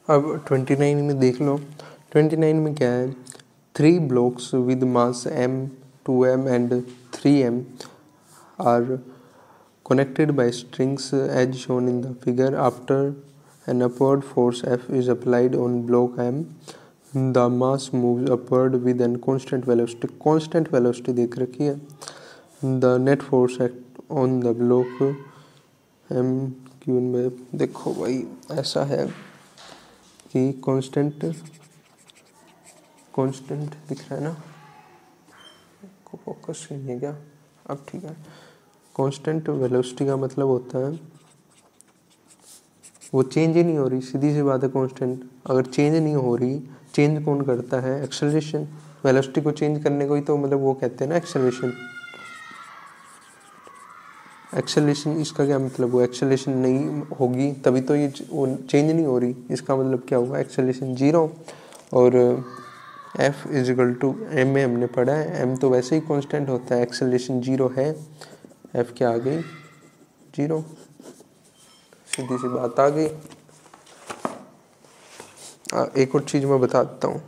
अब 29 में देख लो, 29 में क्या है, 3 blocks with mass m, 2m and 3m are connected by strings as shown in the figure. After an upward force F is applied on block m, the mass moves upward with an constant velocity. constant velocity देख रखी है. The net force act on the block m q में देखो भाई ऐसा है कि constant दिख रहा है ना, को फोकस नहीं है क्या, अब ठीक है. कांस्टेंट वेलोसिटी का मतलब होता है वो चेंज ही नहीं हो रही, सीधी सी बात है. कांस्टेंट अगर चेंज नहीं हो रही, चेंज कौन करता है, एक्सेलरेशन. वेलोसिटी को चेंज करने को ही तो मतलब वो कहते हैं ना एक्सेलरेशन. एक्सेलरेशन इसका क्या मतलब, वो एक्सेलरेशन नहीं होगी तभी तो ये वो चेंज नहीं हो रही, इसका मतलब क्या हुआ, एक्सेलरेशन 0. और F is equal to m में हमने पढ़ा है, m तो वैसे ही कांस्टेंट होता है, एक्सेलरेशन 0 है, F क्या आ गई 0, सीधी सी बात आ गई. एक और चीज़ मैं बता देता हूँ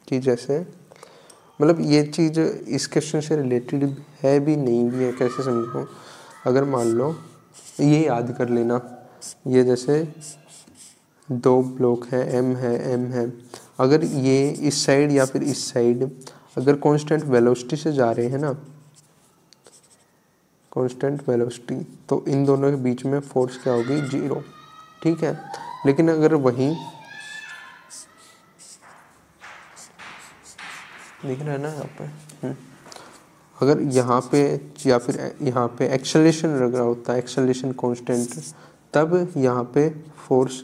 कि जैसे मतलब ये चीज़ इस क्वेश्चन से रिलेटेड है भी नहीं भी है, कैसे समझो. अगर मान लो ये याद कर लेना, ये जैसे 2 ब्लॉक है, m है, अगर ये इस साइड या फिर इस साइड अगर कांस्टेंट वेलोसिटी से जा रहे हैं ना, कांस्टेंट वेलोसिटी, तो इन दोनों के बीच में फोर्स क्या होगी 0, ठीक है. लेकिन अगर वहीं दिख रहा है ना यहाँ पे, अगर यहाँ पे या फिर यहाँ पे एक्सेलरेशन लग रहा होता है, एक्सेलरेशन कांस्टेंट, तब यहाँ पे फोर्स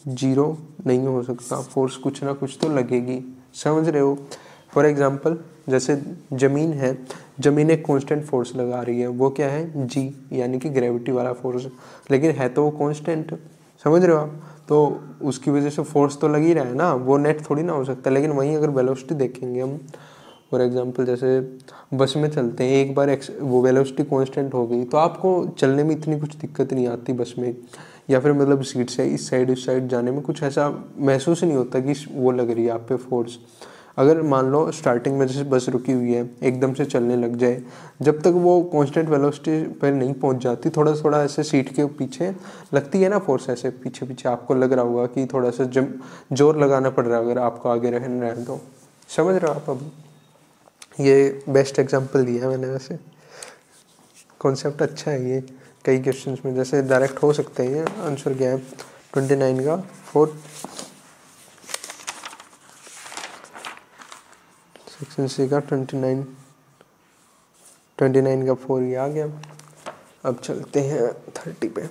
0 नहीं हो सकता, फोर्स कुछ ना कुछ तो लगेगी. समझ रहे हो. फॉर एग्जांपल जैसे ज़मीन है, ज़मीन एक कांस्टेंट फोर्स लगा रही है, वो क्या है g, यानी कि ग्रेविटी वाला फोर्स, लेकिन है तो वो कांस्टेंट. समझ रहे हो आप. तो उसकी वजह से फोर्स तो लग ही रहा है ना, वो नेट थोड़ी ना हो सकता. लेकिन वहीं अगर वेलोसिटी देखेंगे हम, फॉर एग्जांपल जैसे बस में चलते हैं, एक बार वो वेलोसिटी कांस्टेंट हो गई तो आपको चलने में इतनी कुछ दिक्कत नहीं आती बस में, या फिर मतलब सीट से इस साइड उस साइड जाने में कुछ ऐसा महसूस ही नहीं होता कि वो लग रही है आप पे फोर्स. अगर मान लो स्टार्टिंग में जैसे बस रुकी हुई है, एकदम से चलने लग जाए, जब तक वो कांस्टेंट वेलोसिटी पर नहीं पहुंच जाती, थोड़ा थोड़ा ऐसे सीट के पीछे लगती है ना फोर्स, ऐसे पीछे पीछे आपको लग रहा होगा कि थोड़ा सा जोर लगाना पड़ रहा है अगर आपको आगे रहना है तो. समझ रहे हो आप. अब ये बेस्ट एग्जांपल दिया है मैंने, वैसे कॉन्सेप्ट अच्छा है ये. कई क्वेश्चंस में जैसे डायरेक्ट हो सकते हैं. आंसर क्या है 29 का 4, सेक्शन सी का 29 का 4 ये आ गया. अब चलते हैं 30 पे.